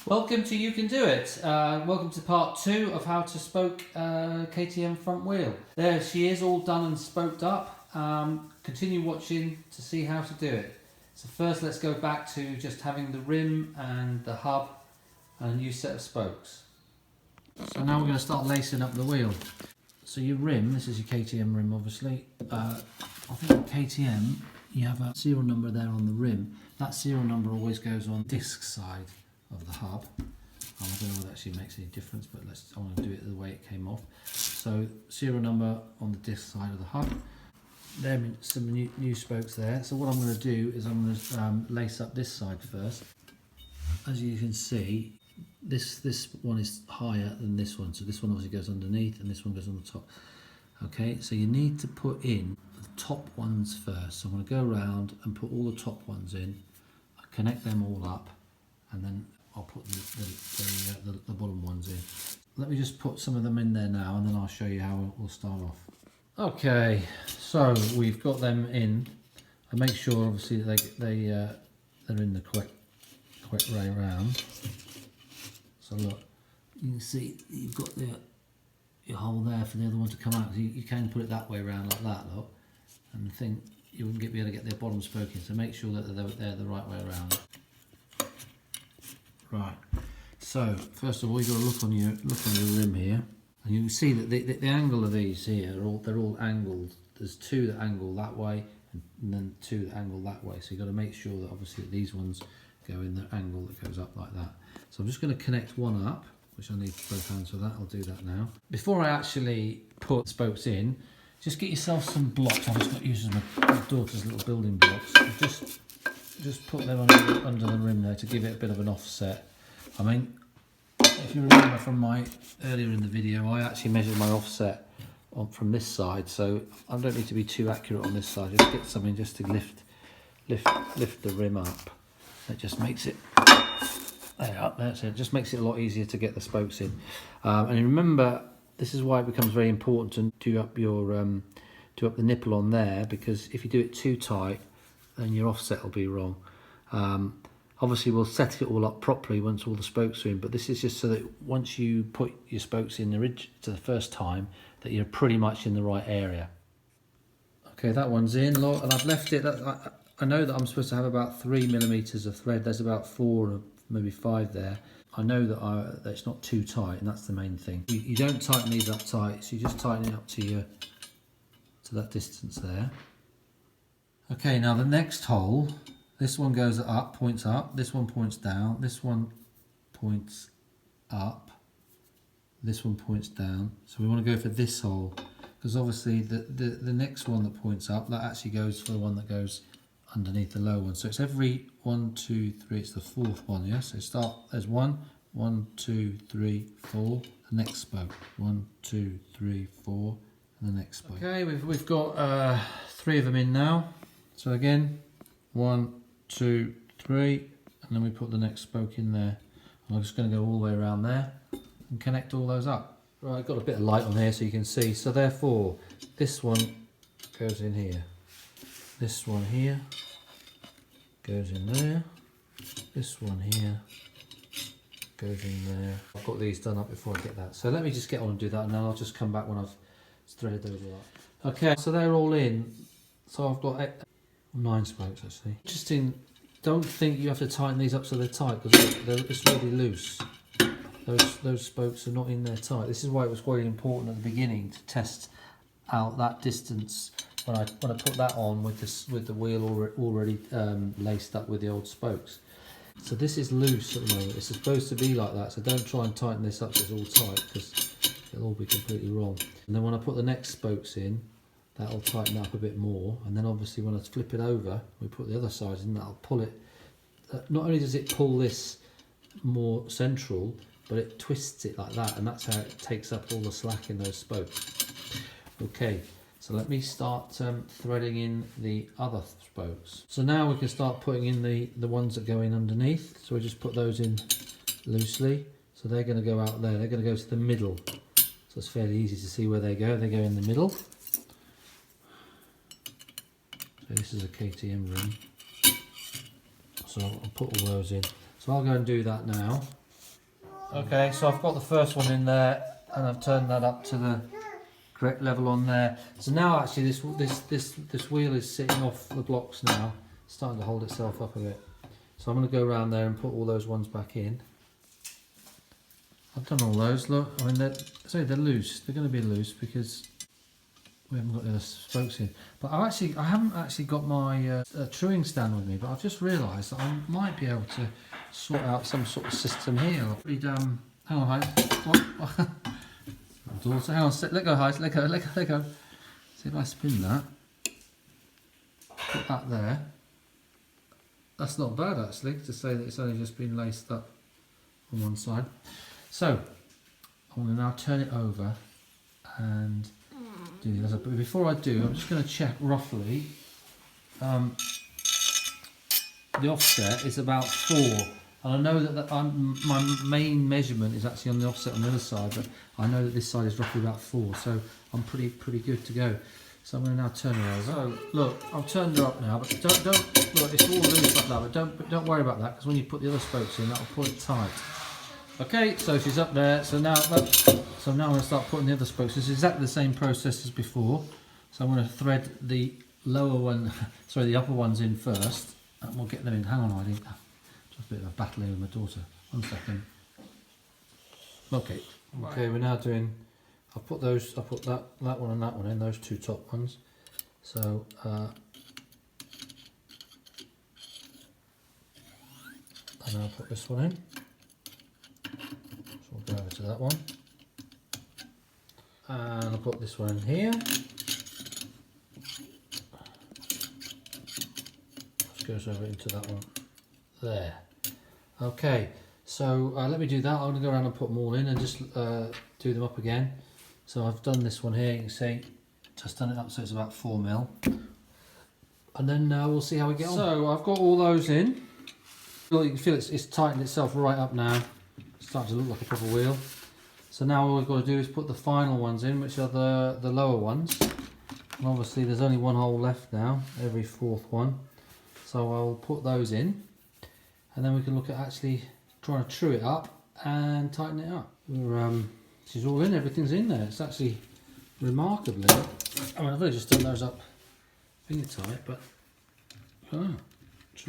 Welcome to You Can Do It. Welcome to part 2 of how to spoke KTM front wheel. There she is, all done and spoked up. Continue watching to see how to do it. So first let's go back to just having the rim and the hub and a new set of spokes. So now we're going to start lacing up the wheel. So your rim, this is your KTM rim obviously. I think with KTM you have a serial number there on the rim. That serial number always goes on the disc side of the hub. I don't know whether that actually makes any difference, but I want to do it the way it came off. So serial number on the disc side of the hub. There are some new spokes there. So what I'm going to do is I'm going to lace up this side first. As you can see, this one is higher than this one. So this one obviously goes underneath and this one goes on the top. Okay, so you need to put in the top ones first. So I'm going to go around and put all the top ones in, connect them all up, and then I'll put the bottom ones in. Let me just put some of them in there now and then I'll show you how we'll start off. Okay, so we've got them in. I make sure obviously they're in the correct way around. So look, you can see you've got your hole there for the other one to come out. You can put it that way around like that, look. And the thing, you wouldn't be able to get their bottom spoke in, so make sure that they're the right way around. Right, so first of all you've got to look on your rim here, and you can see that the angle of these here they're all angled. There's two that angle that way, and then two that angle that way. So you've got to make sure that obviously these ones go in the angle that goes up like that. So I'm just going to connect one up, which I need both hands for that. I'll do that now. Before I actually put spokes in, just get yourself some blocks. I've just got using my daughter's little building blocks. Just put them under the rim there to give it a bit of an offset. I mean, if you remember from my earlier in the video, I actually measured my offset from this side, so I don't need to be too accurate on this side. Just get something just to lift the rim up. It just makes it that's it. It just makes it a lot easier to get the spokes in. And remember, this is why it becomes very important to do up the nipple on there, because if you do it too tight, then your offset will be wrong. Obviously we'll set it all up properly once all the spokes are in, but this is just so that once you put your spokes in the first time, that you're pretty much in the right area. Okay, that one's in, and I've left it. I know that I'm supposed to have about 3 millimeters of thread. There's about 4 or maybe 5 there. I know that it's not too tight, and that's the main thing. You don't tighten these up tight, so you just tighten it up to that distance there. Okay, now the next hole, this one goes up, points up, this one points down, this one points up, this one points down. So we want to go for this hole, because obviously the next one that points up, that actually goes for the one that goes underneath the low one. So it's every 1, 2, 3, it's the fourth one, yeah? So there's 1, 2, 3, 4, the next spoke. 1, 2, 3, 4, and the next spoke. Okay, we've got 3 of them in now. So again, 1, 2, 3, and then we put the next spoke in there. And I'm just going to go all the way around there and connect all those up. Right, I've got a bit of light on here so you can see. So therefore, this one goes in here. This one here goes in there. This one here goes in there. I've got these done up before I get that. So let me just get on and do that, and then I'll just come back when I've threaded those all up. Okay, so they're all in. So I've got 9 spokes actually. Interesting, don't think you have to tighten these up so they're tight, because it's really loose. Those spokes are not in there tight. This is why it was quite important at the beginning to test out that distance when I put that on with the wheel already laced up with the old spokes. So this is loose at the moment. It's supposed to be like that, so don't try and tighten this up so it's all tight, because it'll all be completely wrong. And then when I put the next spokes in, that'll tighten up a bit more, and then obviously when I flip it over, we put the other side in, that'll pull it. Not only does it pull this more central, but it twists it like that, and that's how it takes up all the slack in those spokes. Okay, so let me start threading in the other spokes. So now we can start putting in the ones that go in underneath. So we just put those in loosely. So they're going to go out there, they're going to go to the middle. So it's fairly easy to see where they go in the middle. So this is a KTM rim. So I'll put all those in. So I'll go and do that now. Okay, so I've got the first one in there, and I've turned that up to the correct level on there. So now actually this wheel is sitting off the blocks now, starting to hold itself up a bit. So I'm going to go around there and put all those ones back in. I've done all those. Look, I mean they're loose. They're going to be loose because we haven't got the other spokes in. But I haven't actually got my truing stand with me. But I've just realised that I might be able to sort out some sort of system here. Hang on, Hyde. Daughter, hang on, let go, Hyde. Let go. See if I spin that. Put that there. That's not bad actually, to say that it's only just been laced up on one side. So I'm going to now turn it over and do the other. But before I do, I'm just going to check roughly. The offset is about 4, and I know that my main measurement is actually on the offset on the other side, but I know that this side is roughly about 4, so I'm pretty good to go. So I'm going to now turn her over. So look, I've turned her up now, but don't look. It's all loose like that, but don't worry about that, because when you put the other spokes in, that'll pull it tight. Okay, so she's up there. So now I'm going to start putting the other spokes. This is exactly the same process as before. So I'm going to thread the lower one, sorry, the upper ones in first, and we'll get them in. Hang on, Heidi. Just a bit of a battle here with my daughter. 1 second. Okay, we're now doing. I put that one and that one in, those 2 top ones. So and I'll put this one in. So we'll go over to that one. And I'll put this one in here. Just goes over into that one. There. Okay, so let me do that. I'm going to go around and put them all in and just do them up again. So I've done this one here, you can see, just done it up so it's about 4mm. And then we'll see how we get on. So I've got all those in. You can feel it's tightened itself right up now. It's starting to look like a proper wheel. So now all we've got to do is put the final ones in, which are the lower ones. And obviously there's only one hole left now, every 4th one. So I'll put those in. And then we can look at actually trying to true it up and tighten it up. She's all in, everything's in there. It's actually remarkably, I mean I've only just done those up finger tight, but it's a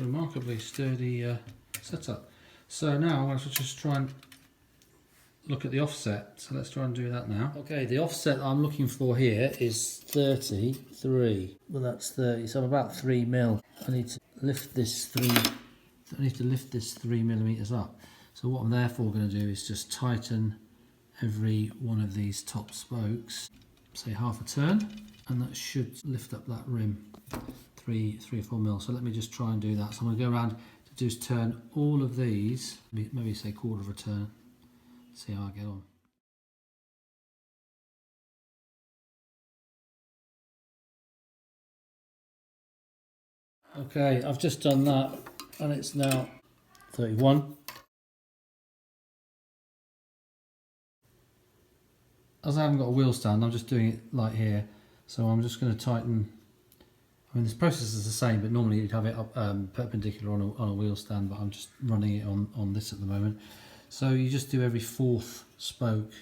remarkably sturdy setup. So now I want to just try and look at the offset. So let's try and do that now. Okay, the offset I'm looking for here is 33. Well, that's 30, so I'm about 3mm. I need to lift this 3mm up. So what I'm therefore going to do is just tighten every one of these top spokes, say half a turn, and that should lift up that rim 3 or 4mm. So let me just try and do that. So I'm going to go around to just turn all of these, maybe say 1/4 of a turn, see how I get on. Okay, I've just done that and it's now 31. As I haven't got a wheel stand, I'm just doing it like here. So I'm just going to tighten. I mean, this process is the same, but normally you'd have it up perpendicular on a wheel stand, but I'm just running it on this at the moment. So you just do every 4th spoke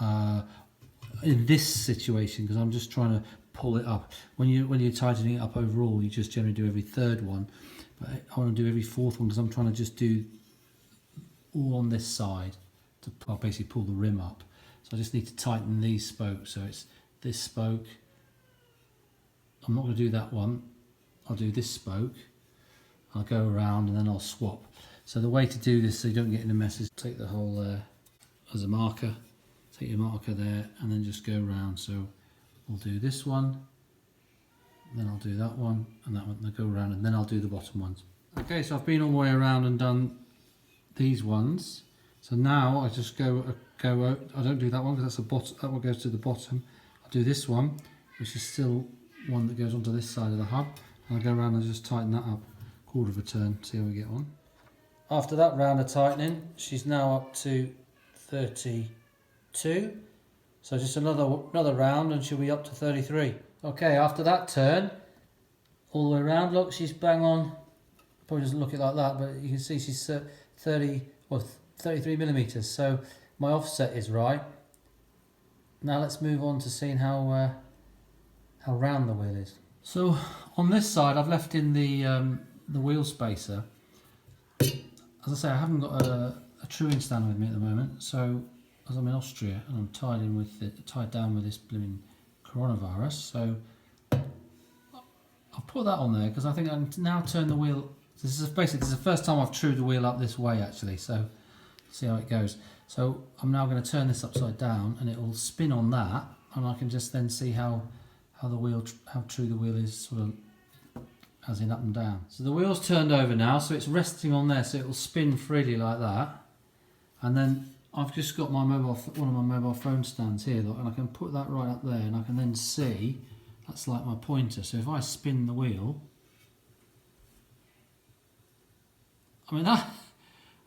in this situation, because I'm just trying to pull it up. When you're tightening it up overall, you just generally do every 3rd one. But I want to do every 4th one because I'm trying to just do all on this side to basically pull the rim up. So I just need to tighten these spokes. So it's this spoke. I'm not going to do that one. I'll do this spoke. I'll go around and then I'll swap. So the way to do this so you don't get in a mess is take the hole there as a marker. Take your marker there and then just go around. So we'll do this one. Then I'll do that one and that one. I'll go around and then I'll do the bottom ones. Okay, so I've been all the way around and done these ones. So now I just go out. I don't do that one because that's the bottom. That one goes to the bottom. I'll do this one, which is still one that goes onto this side of the hub. And I'll go around and just tighten that up, 1/4 of a turn. See how we get on. After that round of tightening, she's now up to 32. So just another round, and she'll be up to 33. Okay, after that turn, all the way around. Look, she's bang on. Probably doesn't look it like that, but you can see she's 30 or 33 millimeters. So my offset is right. Now let's move on to seeing how round the wheel is. So on this side, I've left in the wheel spacer. As I say, I haven't got a truing stand with me at the moment. So as I'm in Austria and I'm tied down with this blooming coronavirus, so I'll put that on there because I think I can now turn the wheel. This is the first time I've trued the wheel up this way actually. So see how it goes. So I'm now going to turn this upside down and it will spin on that, and I can just then see how true the wheel is, sort of as in up and down. So the wheel's turned over now, so it's resting on there, so it will spin freely like that. And then I've just got one of my mobile phone stands here, look, and I can put that right up there, and I can then see that's like my pointer. So if I spin the wheel, I mean that,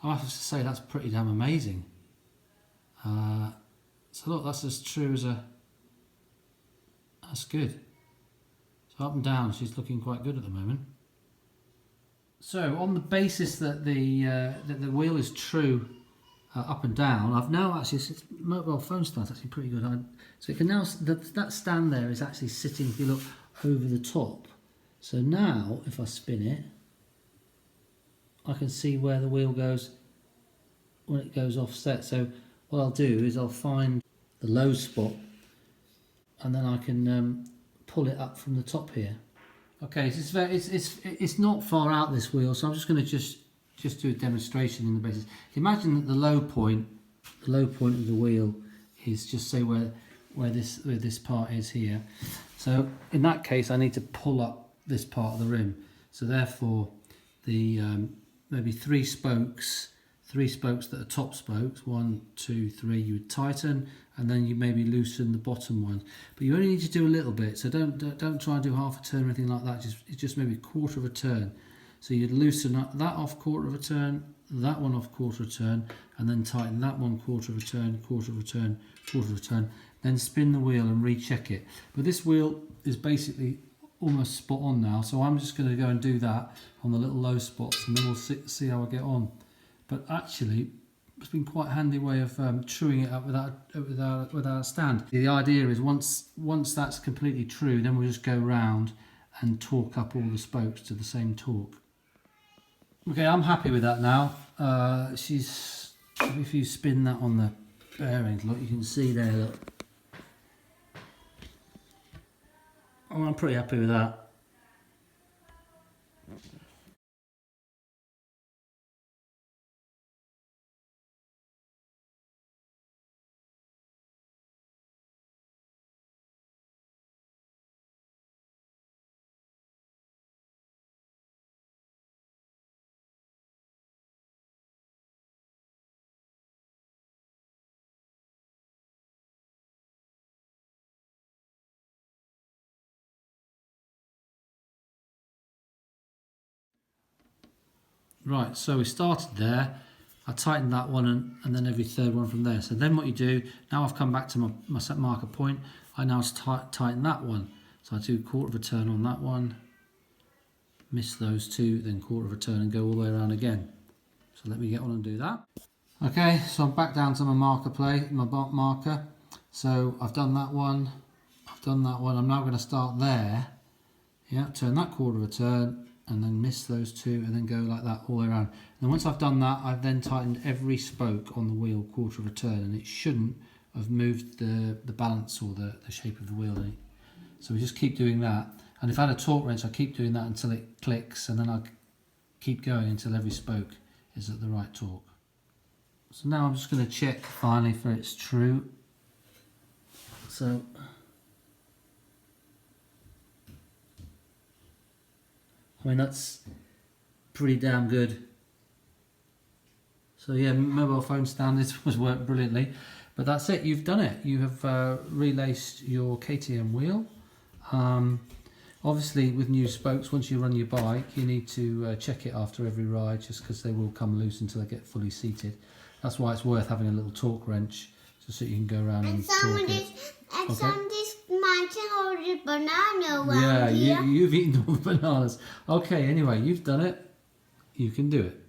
I have to say that's pretty damn amazing. So look, that's as true as a. That's good. So up and down, she's looking quite good at the moment. So on the basis that the wheel is true up and down, I've now actually, it's mobile phone stand's actually pretty good. So it can now, that stand there is actually sitting, if you look, over the top. So now if I spin it, I can see where the wheel goes when it goes offset. So what I'll do is I'll find the low spot, and then I can pull it up from the top here. Okay, so it's not far out, this wheel, so I'm just going to just do a demonstration in the basis. Imagine that the low point of the wheel is just say where this part is here. So in that case, I need to pull up this part of the rim. So therefore, the maybe three spokes that are top spokes, 1, 2, 3, you would tighten, and then you maybe loosen the bottom one. But you only need to do a little bit, so don't try and do half a turn or anything like that. Just maybe a quarter of a turn. So you'd loosen up that off quarter of a turn, that one off quarter of a turn, and then tighten that one quarter of a turn, quarter of a turn, quarter of a turn. Then spin the wheel and recheck it. But this wheel is basically almost spot on now, so I'm just going to go and do that on the little low spots, and then we'll see how I get on. But actually, it's been quite a handy way of truing it up without a stand. The idea is once that's completely true, then we'll just go round and torque up all the spokes to the same torque. Okay, I'm happy with that now. If you spin that on the bearings, look, you can see there, look. Oh, I'm pretty happy with that. Right, so we started there. I tightened that one and then every third one from there. So then what you do, now I've come back to my set marker point, I now tighten that one. So I do quarter of a turn on that one, miss those two, then quarter of a turn and go all the way around again. So let me get on and do that. Okay, so I'm back down to my marker. So I've done that one, I'm now going to start there. Yeah, turn that quarter of a turn, and then miss those two, and then go like that all the way around. And once I've done that, I've then tightened every spoke on the wheel quarter of a turn, and it shouldn't have moved the balance or the shape of the wheel any. So we just keep doing that. And if I had a torque wrench, I keep doing that until it clicks, and then I keep going until every spoke is at the right torque. So now I'm just going to check finally for it's true. So I mean, that's pretty damn good. So yeah, mobile phone stand, this was worked brilliantly. But that's it, you've done it. You have relaced your KTM wheel. Obviously with new spokes, once you run your bike, you need to check it after every ride, just because they will come loose until they get fully seated. That's why it's worth having a little torque wrench, just so you can go around and torque it. And somebody's munching all the banana around yeah, here. you've eaten all the bananas. Okay, anyway, you've done it. You can do it.